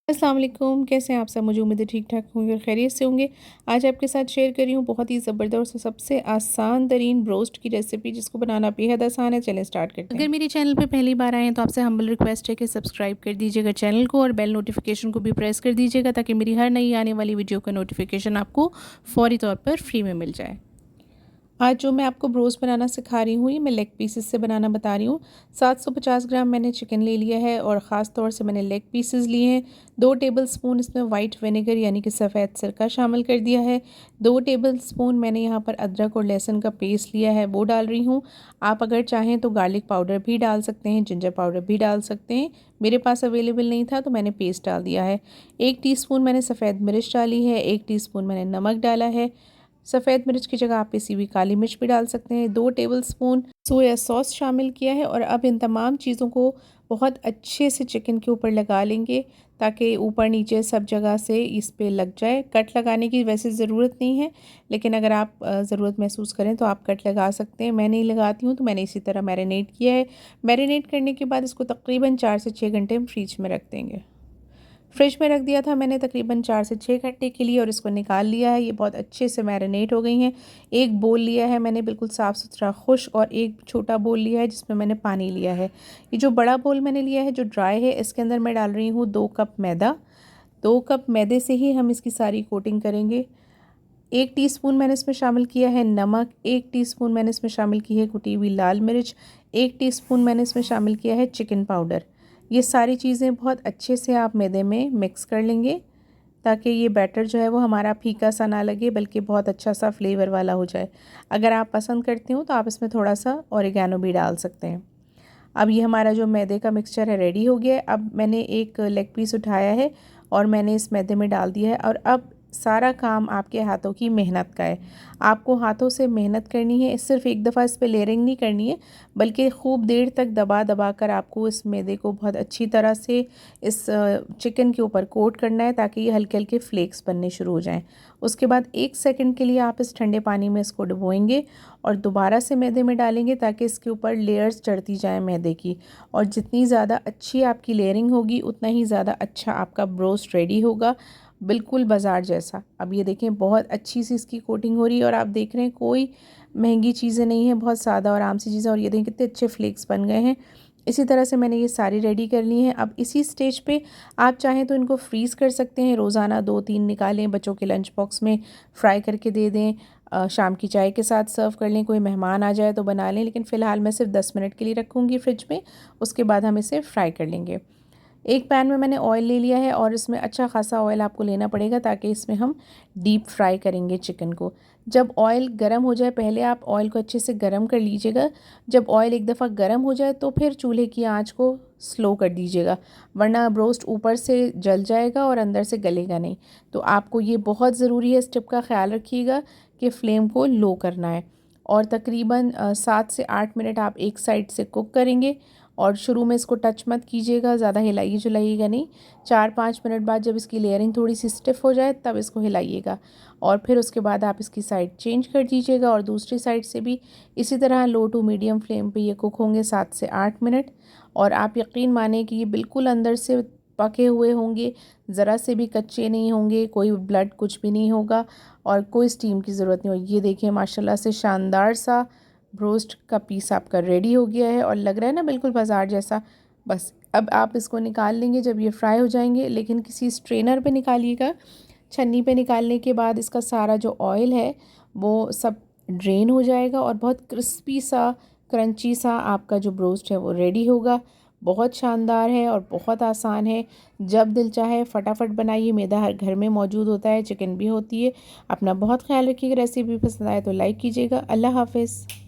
अस्सलाम वालेकुम, कैसे हैं आप सब। मुझे उम्मीद है ठीक ठाक होंगे और खैरियत से होंगे। आज आपके साथ शेयर कर रही हूँ बहुत ही ज़बरदस्त और सबसे आसान तरीन ब्रोस्ट की रेसिपी, जिसको बनाना बेहद आसान है। चलें स्टार्ट करते हैं। अगर मेरे चैनल पे पहली बार आए हैं तो आपसे हम्बल रिक्वेस्ट है कि सब्सक्राइब कर दीजिएगा चैनल को और बेल नोटिफिकेशन को भी प्रेस कर दीजिएगा, ताकि मेरी हर नई आने वाली वीडियो का नोटिफिकेशन आपको फ़ौरी तौर पर फ्री में मिल जाए। आज जो मैं आपको ब्रोस्ट बनाना सिखा रही हूँ, ये मैं लेग पीसेस से बनाना बता रही हूँ। 750 ग्राम मैंने चिकन ले लिया है और ख़ास तौर से मैंने लेग पीसेस लिए हैं। 2 टेबलस्पून इसमें वाइट विनेगर यानी कि सफ़ेद सिरका शामिल कर दिया है। 2 टेबलस्पून मैंने यहाँ पर अदरक और लहसुन का पेस्ट लिया है, वो डाल रही हूँ। आप अगर चाहें तो गार्लिक पाउडर भी डाल सकते हैं, जिंजर पाउडर भी डाल सकते हैं। मेरे पास अवेलेबल नहीं था तो मैंने पेस्ट डाल दिया है। 1 टीस्पून मैंने सफ़ेद मिर्च डाली है, 1 टीस्पून मैंने नमक डाला है। सफ़ेद मिर्च की जगह आप पिसी हुई काली मिर्च भी डाल सकते हैं। 2 टेबलस्पून सोया सॉस शामिल किया है और अब इन तमाम चीज़ों को बहुत अच्छे से चिकन के ऊपर लगा लेंगे, ताकि ऊपर नीचे सब जगह से इस पे लग जाए। कट लगाने की वैसे ज़रूरत नहीं है, लेकिन अगर आप ज़रूरत महसूस करें तो आप कट लगा सकते हैं। मैं नहीं लगाती हूँ तो मैंने इसी तरह मैरिनेट किया है। मैरिनेट करने के बाद इसको तकरीबन 4 से 6 घंटे हम फ्रिज में रख देंगे। फ्रिज में रख दिया था मैंने तकरीबन 4 से 6 घंटे के लिए और इसको निकाल लिया है। ये बहुत अच्छे से मैरिनेट हो गई हैं। एक बोल लिया है मैंने बिल्कुल साफ़ सुथरा खुश्क, और एक छोटा बोल लिया है जिसमें मैंने पानी लिया है। ये जो बड़ा बोल मैंने लिया है जो ड्राई है, इसके अंदर मैं डाल रही हूँ 2 कप मैदा। 2 कप मैदे से ही हम इसकी सारी कोटिंग करेंगे। 1 टीस्पून मैंने इसमें शामिल किया है नमक, 1 टीस्पून मैंने इसमें शामिल की है कुटी हुई लाल मिर्च, 1 टीस्पून मैंने इसमें शामिल किया है चिकन पाउडर। ये सारी चीज़ें बहुत अच्छे से आप मैदे में मिक्स कर लेंगे, ताकि ये बैटर जो है वो हमारा फीका सा ना लगे, बल्कि बहुत अच्छा सा फ्लेवर वाला हो जाए। अगर आप पसंद करते हो तो आप इसमें थोड़ा सा ऑरिगेनो भी डाल सकते हैं। अब ये हमारा जो मैदे का मिक्सचर है रेडी हो गया है। अब मैंने एक लेग पीस उठाया है और मैंने इस मैदे में डाल दिया है, और अब सारा काम आपके हाथों की मेहनत का है। आपको हाथों से मेहनत करनी है। सिर्फ एक दफ़ा इस पे लेयरिंग नहीं करनी है, बल्कि खूब देर तक दबा दबा कर आपको इस मैदे को बहुत अच्छी तरह से इस चिकन के ऊपर कोट करना है, ताकि ये हल्के हल्के फ्लेक्स बनने शुरू हो जाएं। उसके बाद 1 सेकंड के लिए आप इस ठंडे पानी में इसको डुबोएंगे और दोबारा से मैदे में डालेंगे, ताकि इसके ऊपर लेयर्स चढ़ती जाएं मैदे की। और जितनी ज़्यादा अच्छी आपकी लेयरिंग होगी, उतना ही ज़्यादा अच्छा आपका ब्रोस्ट रेडी होगा, बिल्कुल बाज़ार जैसा। अब ये देखें, बहुत अच्छी सी इसकी कोटिंग हो रही है और आप देख रहे हैं कोई महंगी चीज़ें नहीं हैं, बहुत सादा और आम सी चीज़ें। और ये देखें कितने अच्छे फ्लेक्स बन गए हैं। इसी तरह से मैंने ये सारी रेडी कर ली हैं। अब इसी स्टेज पे आप चाहें तो इनको फ्रीज़ कर सकते हैं। रोज़ाना 2-3 निकालें, बच्चों के लंच बॉक्स में फ्राई करके दे दें। शाम की चाय के साथ सर्व कर लें। कोई मेहमान आ जाए तो बना लें, लेकिन फ़िलहाल मैं सिर्फ 10 मिनट के लिए रखूँगी फ्रिज में। उसके बाद हम इसे फ्राई कर लेंगे। एक पैन में मैंने ऑयल ले लिया है और इसमें अच्छा खासा ऑयल आपको लेना पड़ेगा, ताकि इसमें हम डीप फ्राई करेंगे चिकन को। जब ऑयल गर्म हो जाए, पहले आप ऑयल को अच्छे से गर्म कर लीजिएगा। जब ऑयल एक दफ़ा गर्म हो जाए तो फिर चूल्हे की आंच को स्लो कर दीजिएगा, वरना ब्रोस्ट ऊपर से जल जाएगा और अंदर से गलेगा नहीं। तो आपको ये बहुत ज़रूरी है, इस टिप का ख्याल रखिएगा कि फ़्लेम को लो करना है। और तकरीबन 7 से 8 मिनट आप एक साइड से कुक करेंगे, और शुरू में इसको टच मत कीजिएगा, ज़्यादा हिलाइए जुलाइएगा नहीं। 4-5 मिनट बाद जब इसकी लेयरिंग थोड़ी सी स्टिफ़ हो जाए तब इसको हिलाइएगा, और फिर उसके बाद आप इसकी साइड चेंज कर दीजिएगा। और दूसरी साइड से भी इसी तरह लो टू मीडियम फ्लेम पे ये कुक होंगे 7 से 8 मिनट। और आप यकीन माने कि ये बिल्कुल अंदर से पके हुए होंगे, ज़रा से भी कच्चे नहीं होंगे, कोई ब्लड कुछ भी नहीं होगा और कोई स्टीम की ज़रूरत नहीं होगी। ये देखिए माशाल्लाह से शानदार सा ब्रोस्ट का पीस आपका रेडी हो गया है और लग रहा है ना बिल्कुल बाज़ार जैसा। बस अब आप इसको निकाल लेंगे जब ये फ्राई हो जाएंगे, लेकिन किसी स्ट्रेनर पे निकालिएगा। छन्नी पे निकालने के बाद इसका सारा जो ऑयल है वो सब ड्रेन हो जाएगा और बहुत क्रिस्पी सा, क्रंची सा आपका जो ब्रोस्ट है वो रेडी होगा। बहुत शानदार है और बहुत आसान है। जब दिल चाहे फटाफट बनाइए। मैदा हर घर में मौजूद होता है, चिकन भी होती है। अपना बहुत ख्याल रखिएगा। रेसिपी पसंद आए तो लाइक कीजिएगा। अल्लाह हाफ़िज़।